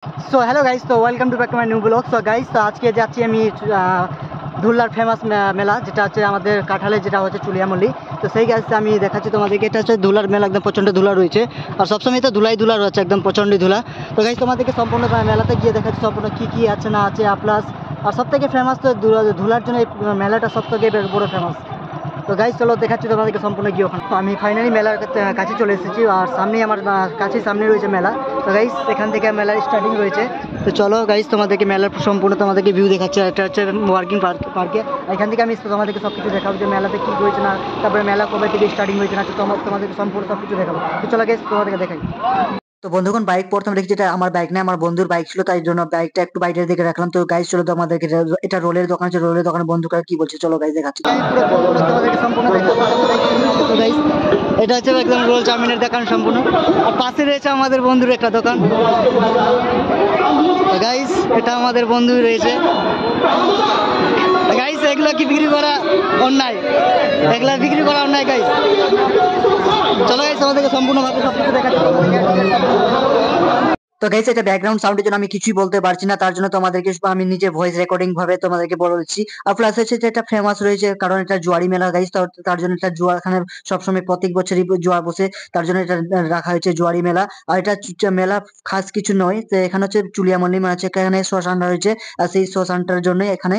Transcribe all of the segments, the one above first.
So hello guys, তো welcome to back to my new blog. So guys, তো আজকে যাচ্ছি আমি ধুলার ফেমাস মেলা, যেটা হচ্ছে আমাদের কাঁঠালে, যেটা হচ্ছে চুলিয়ামল্লি। তো সেই গাইস আমি দেখাচ্ছি তোমাদেরকে। এটা হচ্ছে ধুলার মেলা, একদম প্রচণ্ড ধুলা রয়েছে, আর সবসময় তো ধুলা রয়েছে, একদম প্রচণ্ড ধুলা। তো গাইস তোমাদেরকে সম্পূর্ণ মেলাতে গিয়ে দেখাচ্ছি সম্পূর্ণ কী কী আছে না আছে। প্লাস আর সব থেকে ফেমাস তো ধুলার জন্য এই মেলাটা সব থেকে বড় ফেমাস। তো গাইস চলো দেখাচ্ছি তোমাদেরকে সম্পূর্ণ গিয়ে ওখানে। তো আমি ফাইনালি মেলার কাছে চলে এসেছি, আর সামনেই আমার সামনে রয়েছে মেলা। তো গাইস এখান থেকে মেলার স্টার্টিং রয়েছে। তো চলো গাইস তোমাদেরকে মেলার সম্পূর্ণ তোমাদেরকে ভিউ দেখাচ্ছি। এটা হচ্ছে ওয়ার্কিং পার্কে। এখান থেকে আমি তোমাদেরকে সব কিছু দেখাবো, যে মেলাতে কী হয়েছে না, তারপরে মেলা কবে থেকে স্টার্টিং হয়েছে না, তোমাদেরকে সম্পূর্ণ সব কিছু দেখাবো। তো চলো গাইস তোমাদেরকে দেখাই। তো বন্ধুগণ, বাইক প্রথম দেখছি, যেটা আমার বাইক না, আমার বন্ধুর বাইক ছিল, তাই জন্য বাইকটা একটু বাইরের দিকে রাখলাম। তো গাইস চলো তো আমাদেরকে, এটা রোলের দোকান আছে, রোলের দোকানে বন্ধুরা কি বলছে চলো গাইস দেখাচ্ছি। আমি পুরো তোমাদেরকে সম্পূর্ণ দেখাবো। তো গাইস এটা হচ্ছে একদম রোল চাউমিনের দোকান সম্পূর্ণ, আর পাশে রয়েছে আমাদের বন্ধুর একটা দোকান। গাইস এটা আমাদের বন্ধু রয়েছে। গাইস এগুলো কি বিক্রি করা অন্যায়? এগুলা বিক্রি করা অন্যায় গাইস। চলো গাইস আমাদেরকে সম্পূর্ণভাবে সবকিছু দেখাচ্ছি। তো গাইস এটা ব্যাকগ্রাউন্ড সাউন্ডের জন্য আমি কিছুই বলতে পারছি না, তার জন্য তোমাদেরকে আমি নিজে ভয়েস রেকর্ডিং ভাবে তোমাদেরকে বলছি। আর প্লাস হচ্ছে এটা ফেমাস রয়েছে কারণ এটা জুয়ারি মেলা গাইস, তার জন্য এটা জুয়া এখানে সবসময় প্রত্যেক বছরই জুয়া বসে, তার জন্য এটা রাখা হয়েছে জুয়ারি মেলা। আর এটা মেলা খাস কিছু নয়, তো এখানে হচ্ছে চুলিয়ামল্লি মেলা আছে, এখানে শ্মশান রয়েছে, আর সেই শ্মশানটার জন্য এখানে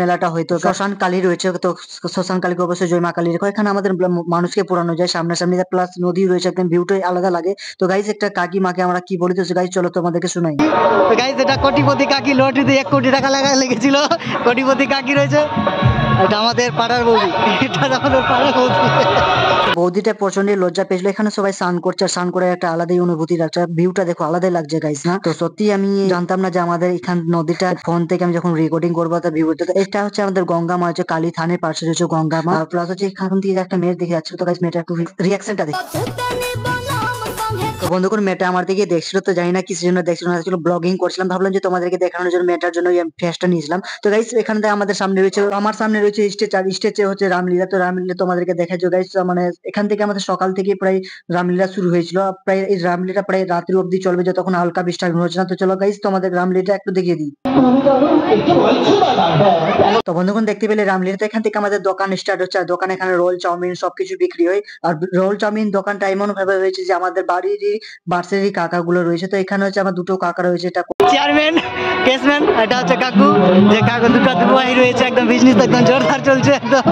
মেলাটা হয়তো শ্মশান কালী রয়েছে। তো শ্মশান কালীকে অবশ্যই জয় মা কালী রেখো, এখানে আমাদের মানুষকে পোড়ানো যায় সামনাসামনি, প্লাস নদী রয়েছে, একদম ভিউটাই আলাদা লাগে। তো গাইস একটা কাকি মাকে আমরা কি বলি, তো গাইস চলো তোমাদেরকে শোনাই। তো গাইস এটা কোটিপতি কাকি, লটারিতে 1 কোটি টাকা লেগেছিল, কোটিপতি কাকি রয়েছে। এটা আমাদের পাড়ার বৌদি, এটা আমাদের পাড়ার বৌদি। বৌদিটা প্রচন্ড লজ্জা পেয়েছিল, এখানে সবাই স্নান করছে, স্নান করে একটা আলাদাই অনুভূতি লাগছে, ভিউটা দেখো আলাদাই লাগছে গাইস না? তো সত্যি আমি জানতাম না যে আমাদের এখান নদীটা, ফোন থেকে আমি যখন রেকর্ডিং করবো তো ভিউটা, এটা হচ্ছে আমাদের গঙ্গা মা, হচ্ছে কালী থানের পাশে রয়েছে গঙ্গা মা। প্লাস হচ্ছে এখান থেকে একটা মেয়ের দেখে যাচ্ছে, তো গাইস মেয়েটা একটু রিয়াকশনটা দেখো। তো বন্ধুগণ মেয়েটা আমার দিকে দেখছিল, তো জানি না কিসের জন্য দেখছিল না, ছিল ব্লগিং করছিলাম, ভাবলাম যে তোমাদেরকে দেখানোর জন্য মেয়েটার জন্য ফেসটা নিয়েছিলাম। তো গাইস এখান থেকে আমাদের সামনে রয়েছে, আমার সামনে রয়েছে স্টেজ, আর স্টেজে হচ্ছে রামলীলা। তো রামলীলা তোমাদেরকে দেখাচ্ছি গাইস, মানে এখান থেকে আমাদের সকাল থেকে প্রায় রামলীলা শুরু হয়েছিল, প্রায় এই রামলীলা প্রায় রাত্রি অবধি চলবে, যতক্ষণ হালকা বৃষ্টি হচ্ছে না। তো চলো গাইস তোমাদের রামলীলাটা একটু দেখিয়ে দিই। তো বন্ধুগণ দেখতে পেলে রামলীলাতে এখান থেকে আমাদের দোকান স্টার্ট হচ্ছে, আর দোকান এখানে রোল চাউমিন সবকিছু বিক্রি হয়। আর রোল চাউমিন দোকানটা এমন ভাবে হয়েছে যে আমাদের বাড়িরই বার্ষিক কাকাগুলো রয়েছে। তো এখানে হচ্ছে আমার দুটো কাকা রয়েছে, এটা চেয়ারম্যান, কেসম্যান, এটা হচ্ছে কাকু, যে কাকু দুটো ভাই রয়েছে, একদম বিজনেস একদম জোরদার চলছে একদম।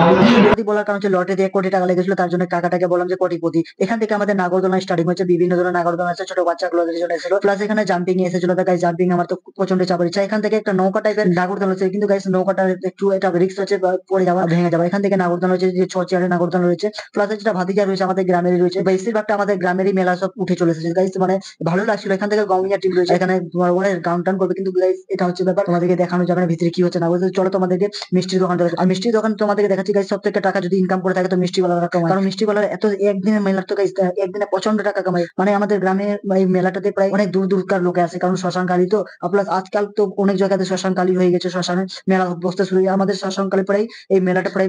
কোটি বলার কারণ হচ্ছে লটারি দিয়ে 1 কোটি টাকা লেগেছিল, তার জন্য কাকাটাকে বললাম যে কোটিপতি। এখান থেকে আমাদের নাগরদোলনা স্টার্টিং হচ্ছে, বিভিন্ন ধরনের নাগরদোলনা আছে, ছোট বাচ্চাগুলোদের জন্য এসেছিল, প্লাস এখানে জাম্পিং এসেছিল। তো গাইস জাম্পিং আমার তো প্রচন্ড চাপের ইচ্ছা, এখান থেকে একটা নৌকা টাইপের নাগরদোলনা আছে, কিন্তু গাইস নৌকাটা একটু এটা রিস্ক আছে, পড়ে যাওয়া ভেঙে যাওয়া। এখান থেকে নাগরদোলনা রয়েছে, যে 6 চেয়ারের নাগরদোলনা রয়েছে, প্লাস যেটা ভাতিজা রয়েছে আমাদের গ্রামেরই রয়েছে, বেশিরভাগটা আমাদের গ্রামেরই মেলা সব উঠে চলে এসেছে গাইস, মানে ভালো লাগছিল। এখান থেকে গমিয়া টিম রয়েছে, এখানে তোমার গান টান করবে, কিন্তু গাইস এটা হচ্ছে ব্যাপার, তোমাদেরকে দেখানো যাবে না ভিতরে কি হচ্ছে না হচ্ছে। চলো তোমাদেরকে মিষ্টির দোকান দেখাচ্ছি, আর মিষ্টির দোকান তোমাদেরকে দেখাচ্ছি গাইস। সব থেকে টাকা যদি ইনকাম করে থাকে তো মিষ্টি ওয়ালারা কামায়, কারণ মিষ্টি ওয়ালার এত একদিনের মেলা, তো গাইস একদিনে প্রচন্ড টাকা কামায়। মানে আমাদের গ্রামে এই মেলাটাতে প্রায় অনেক দূর দূরকার লোকে আসে, কারণ শ্মশান কালী তো, প্লাস আজকাল তো অনেক জায়গাতে শ্মশান কালী হয়ে গেছে, শ্মশানে মেলা বসতে শুরু হয়ে আমাদের শ্মশান কালী প্রায় এই মেলাটা প্রায়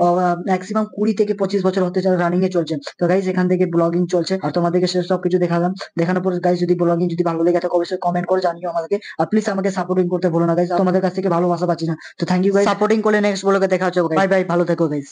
ম্যাক্সিমাম 20 থেকে 25 বছর হতে রানিং এ চলছে। তো গাইস এখান থেকে ব্লগিং চলছে, আর তোমাদেরকে সব কিছু দেখালাম। দেখানোর পর গাইস যদি ব্লগিং যদি ভালো লেগে থাকে অবশ্যই কমেন্ট করে জানিও আমাদেরকে, আর প্লিজ আমাকে সাপোর্টিং করতে ভুলো না গাইস, তোমাদের কাছ থেকে ভালোবাসা পাচ্ছি না। তো থ্যাংক ইউ গাইস, সাপোর্টিং করলে নেক্সট ব্লগে দেখা হচ্ছে। বাই বাই, ভালো থেকো গাইস।